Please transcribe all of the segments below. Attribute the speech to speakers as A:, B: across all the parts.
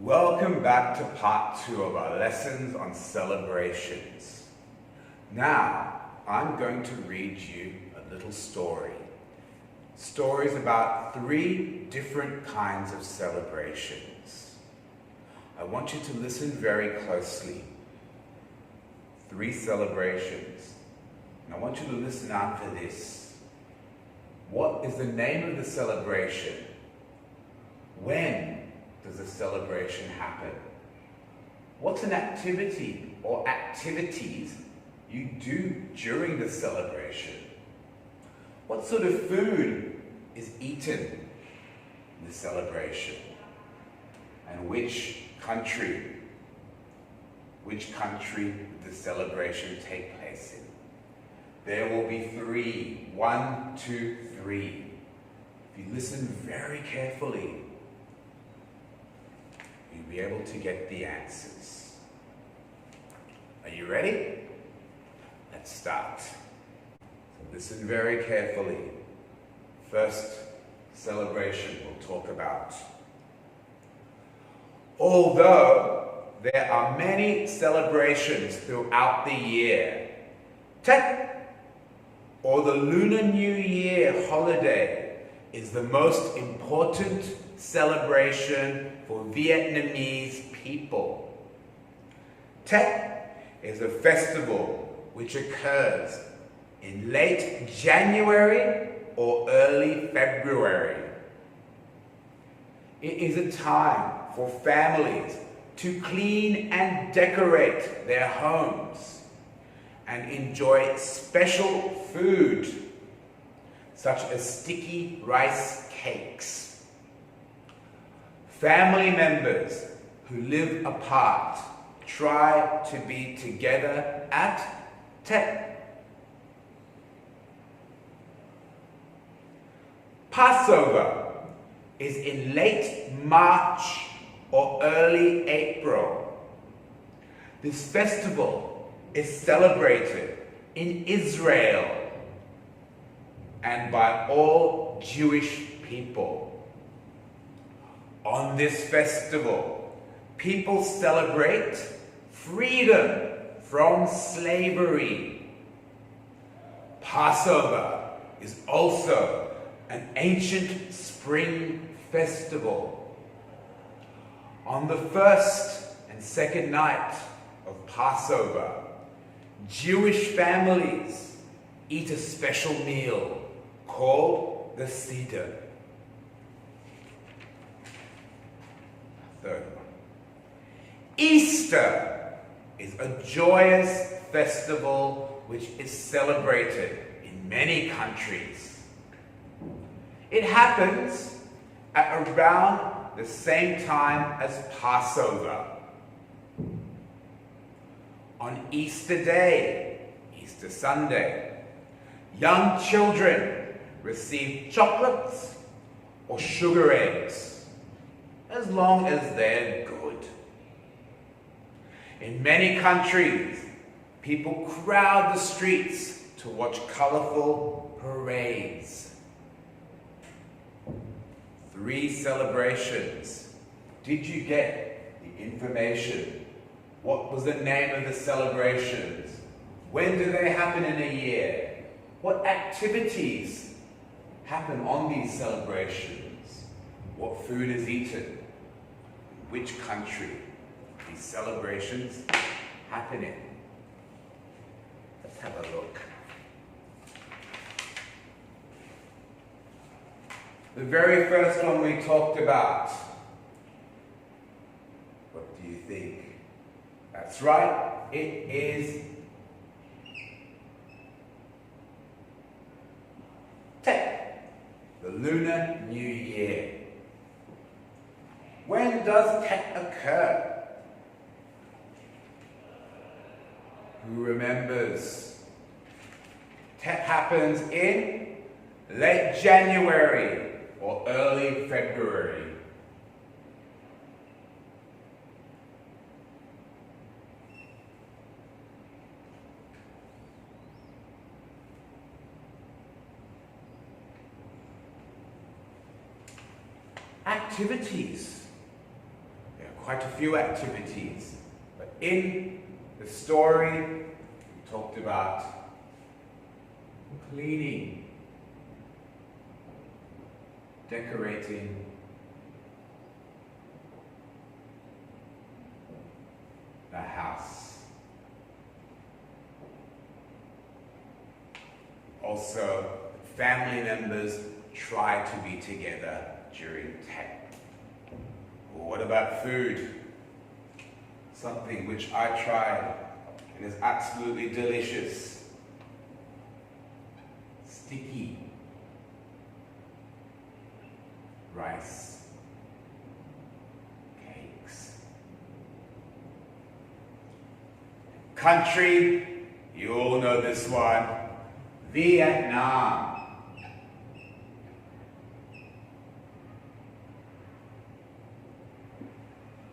A: Welcome back to part 2 of our lessons on celebrations. Now, I'm going to read you a little story. Stories about 3 different kinds of celebrations. I want you to listen very closely. 3 celebrations. And I want you to listen out for this. What is the name of the celebration? When does a celebration happen? What's an activity or activities you do during the celebration? What sort of food is eaten in the celebration? And which country would the celebration take place in? There will be 3. 1, 2, 3. If you listen very carefully, you'll be able to get the answers. Are you ready? Let's start. So listen very carefully. First celebration we'll talk about. Although there are many celebrations throughout the year, Tet, or the Lunar New Year holiday, is the most important celebration for Vietnamese people. Tet is a festival which occurs in late January or early February. It is a time for families to clean and decorate their homes and enjoy special food such as sticky rice cakes. Family members who live apart try to be together at Tet. Passover is in late March or early April. This festival is celebrated in Israel and by all Jewish people. On this festival, people celebrate freedom from slavery. Passover is also an ancient spring festival. On the first and second night of Passover, Jewish families eat a special meal called the Seder. Third one. Easter is a joyous festival which is celebrated in many countries. It happens at around the same time as Passover. On Easter Day, Easter Sunday, young children receive chocolates or sugar eggs, as long as they're good. In many countries, people crowd the streets to watch colorful parades. 3 celebrations. Did you get the information? What was the name of the celebrations? When do they happen in a year? What activities happen on these celebrations? What food is eaten? Which country these celebrations happen in? Let's have a look. The very first one we talked about. What do you think? That's right, it is Tet, the Lunar New Year. When does Tet occur? Who remembers? Tet happens in late January or early February. Activities. There are quite a few activities. But in the story, we talked about cleaning, decorating, the house. Also, family members try to be together during tech. Well, what about food? Something which I tried and is absolutely delicious. Sticky rice cakes. Country, you all know this one, Vietnam.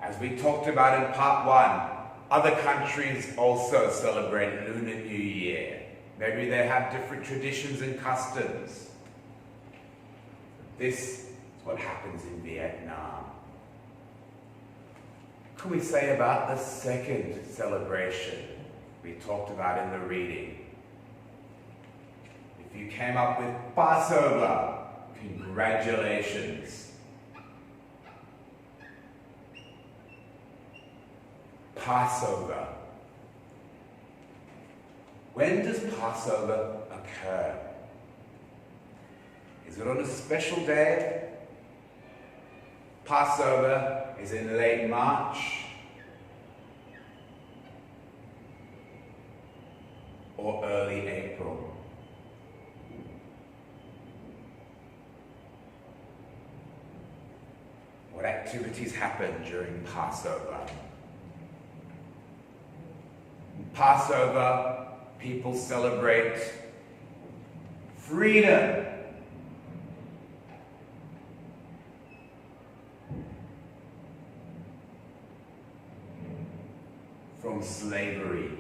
A: As we talked about in part one, other countries also celebrate Lunar New Year. Maybe they have different traditions and customs. This is what happens in Vietnam. What can we say about the second celebration we talked about in the reading? If you came up with Passover, congratulations. Passover. When does Passover occur? Is it on a special day? Passover is in late March or early April. What activities happen during Passover? Passover, people celebrate freedom. From slavery.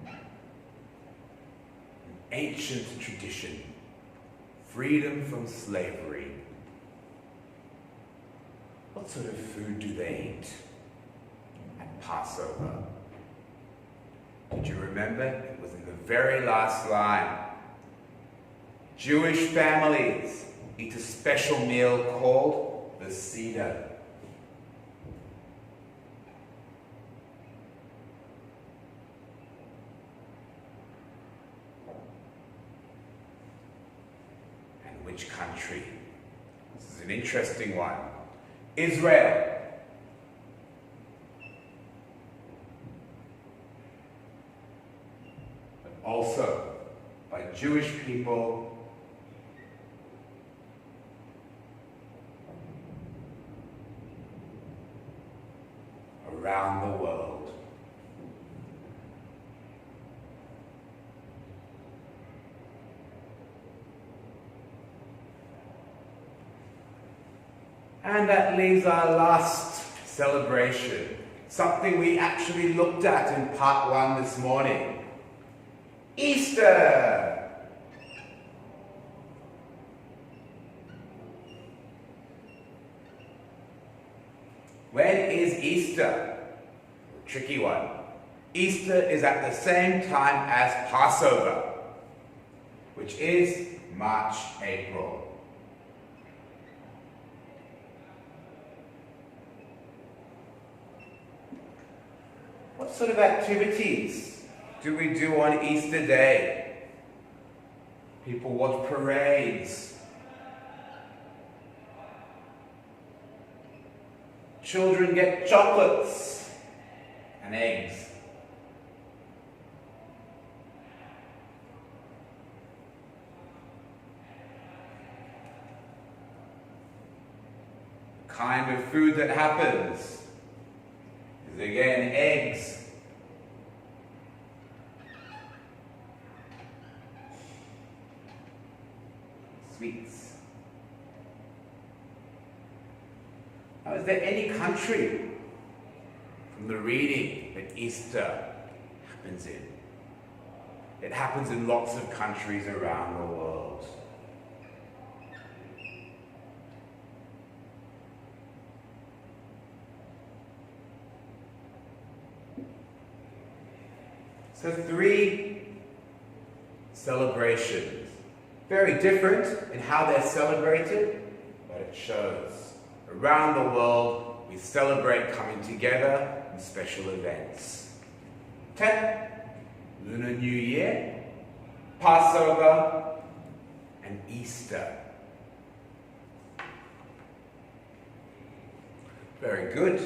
A: An ancient tradition. Freedom from slavery. What sort of food do they eat at Passover? Did you remember? It was in the very last line. Jewish families eat a special meal called the Seder. And which country? This is an interesting one. Israel. But also by Jewish people around the world. And that leaves our last celebration, something we actually looked at in part one this morning. Easter! When is Easter? Tricky one. Easter is at the same time as Passover, which is March, April. What sort of activities do we do on Easter Day? People watch parades. Children get chocolates and eggs. The kind of food that happens is again eggs. Sweets. Now, is there any country from the reading that Easter happens in? It happens in lots of countries around the world. So 3 celebrations. Very different in how they're celebrated, but it shows. Around the world, we celebrate coming together in special events. 10. Lunar New Year, Passover, and Easter. Very good.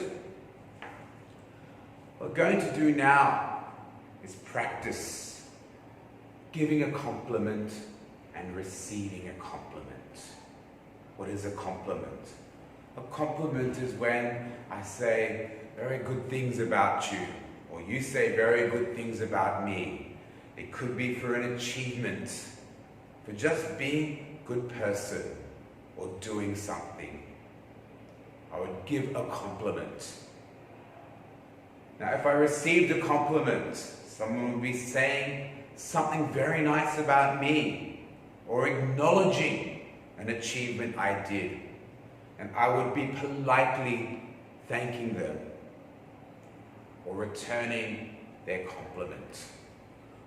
A: What we're going to do now is practice giving a compliment and receiving a compliment. What is a compliment? A compliment is when I say very good things about you, or you say very good things about me. It could be for an achievement, for just being a good person or doing something. I would give a compliment. Now, if I received a compliment, someone would be saying something very nice about me or acknowledging an achievement I did, and I would be politely thanking them or returning their compliment.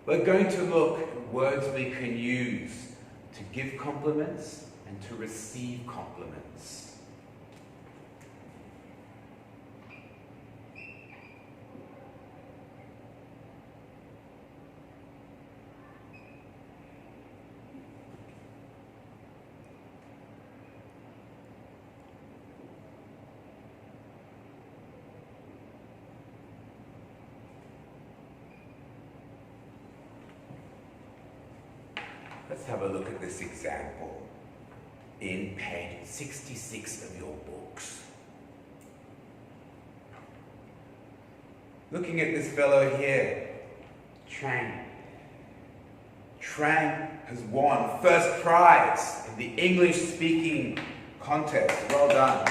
A: We're going to look at words we can use to give compliments and to receive compliments. Let's have a look at this example in page 66 of your books. Looking at this fellow here, Trang. Trang has won first prize in the English speaking contest. Well done.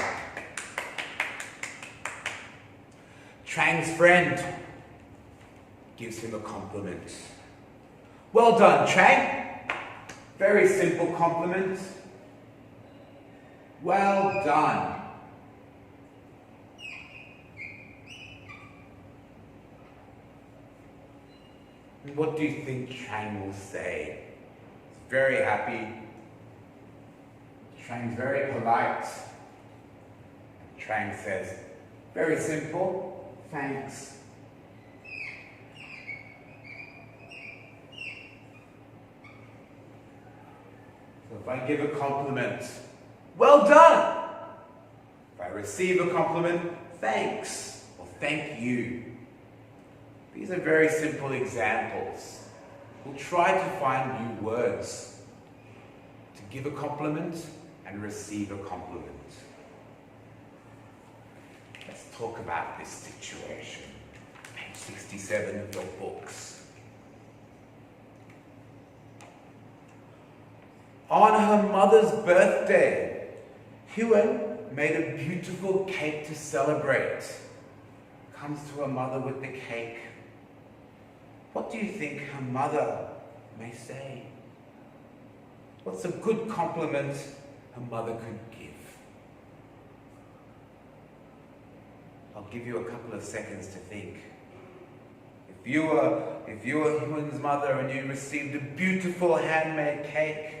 A: Trang's friend gives him a compliment. Well done, Trang. Very simple compliment. Well done. And what do you think Trang will say? He's very happy. Trang's very polite. Trang says, very simple, thanks. So if I give a compliment, well done. If I receive a compliment, thanks or thank you. These are very simple examples. We'll try to find new words to give a compliment and receive a compliment. Let's talk about this situation. Page 67 of your books. On her mother's birthday, Huan made a beautiful cake to celebrate. Comes to her mother with the cake. What do you think her mother may say? What's a good compliment her mother could give? I'll give you a couple of seconds to think. If you were Huan's mother and you received a beautiful handmade cake,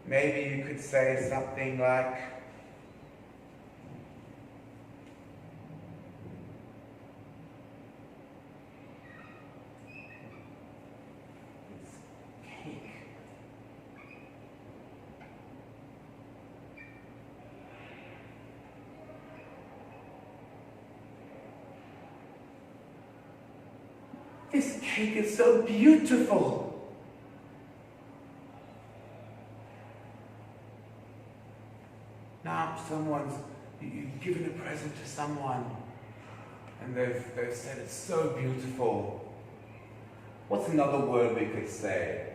A: maybe you could say something like, it's cake. This cake is so beautiful. Now you've given a present to someone and they've said it's so beautiful. What's another word we could say?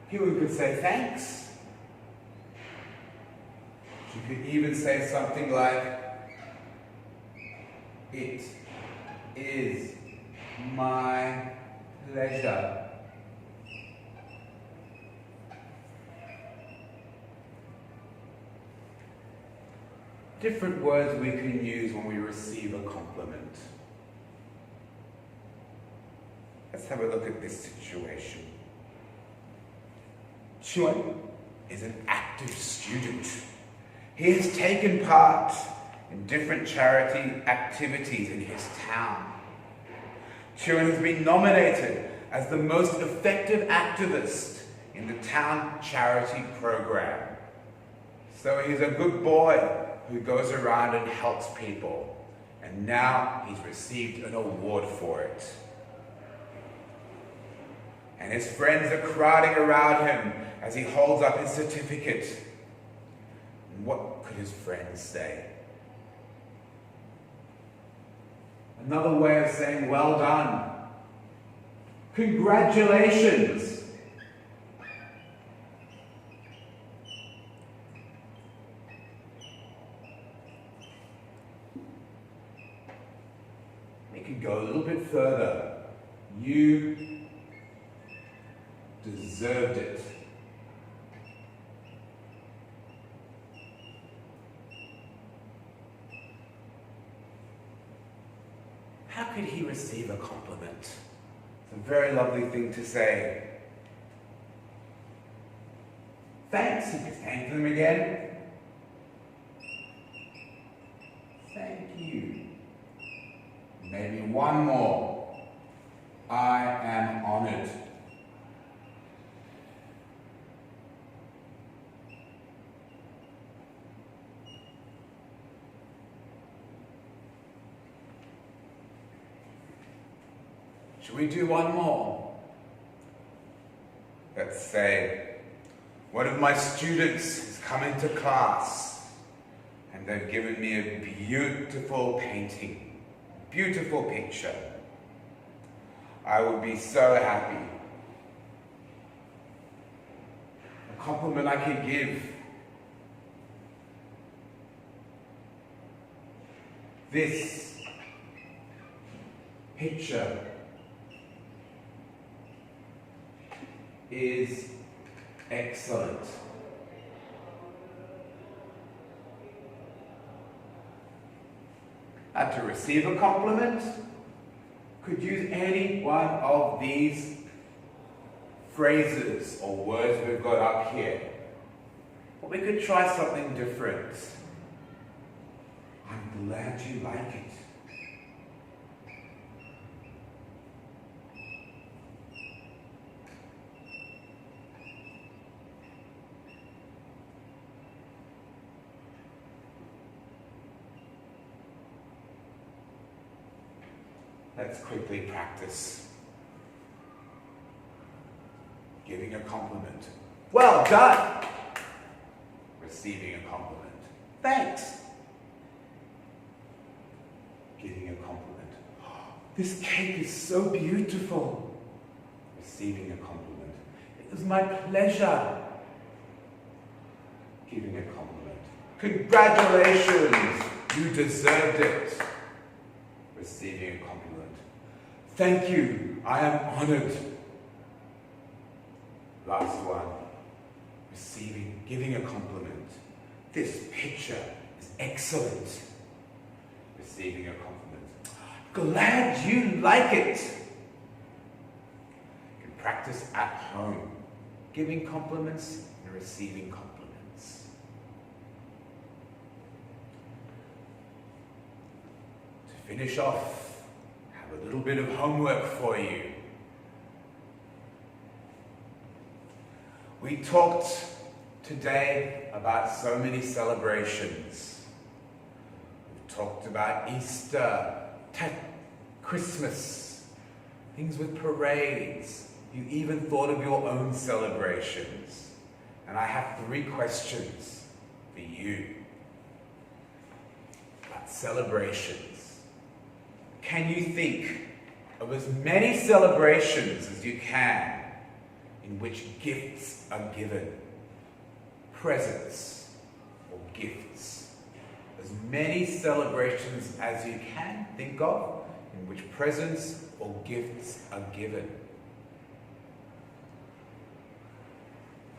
A: Here we could say thanks. You could even say something like, it is my pleasure. Different words we can use when we receive a compliment. Let's have a look at this situation. Chun is an active student. He has taken part in different charity activities in his town. Chun has been nominated as the most effective activist in the town charity program. So he's a good boy who goes around and helps people. And now he's received an award for it. And his friends are crowding around him as he holds up his certificate. And what could his friends say? Another way of saying well done. Congratulations. We could go a little bit further. You deserved it. How could he receive a compliment? It's a very lovely thing to say. Thanks, you could thank them again. Thank you. Maybe one more. I am honored. Should we do one more? Let's say, one of my students has come into class and they've given me a beautiful painting, beautiful picture. I would be so happy. A compliment I could give. This picture is excellent. And to receive a compliment, could use any one of these phrases or words we've got up here. But we could try something different. I'm glad you like it. Let's quickly practice giving a compliment. Well done! Receiving a compliment. Thanks! Giving a compliment. This cake is so beautiful. Receiving a compliment. It was my pleasure. Giving a compliment. Congratulations! You deserved it. Receiving a compliment. Thank you, I am honored. Last one, giving a compliment. This picture is excellent. Receiving a compliment. Glad you like it. You can practice at home, giving compliments and receiving compliments. To finish off, a little bit of homework for you. We talked today about so many celebrations. We talked about Easter, Christmas, things with parades. You even thought of your own celebrations. And I have 3 questions for you about celebrations. Can you think of as many celebrations as you can in which gifts are given? Presents or gifts. As many celebrations as you can think of in which presents or gifts are given.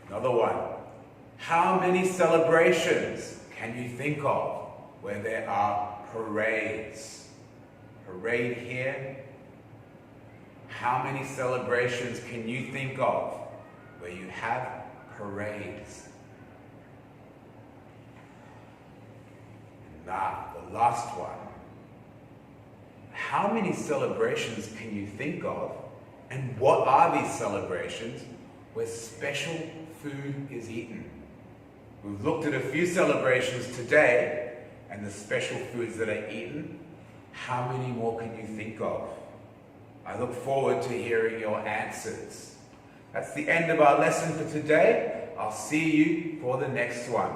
A: Another one. How many celebrations can you think of where there are parades? Parade here. how many celebrations can you think of where you have parades? Now, the last one. How many celebrations can you think of, and what are these celebrations where special food is eaten? We've looked at a few celebrations today and the special foods that are eaten. How many more can you think of? I look forward to hearing your answers. That's the end of our lesson for today. I'll see you for the next one.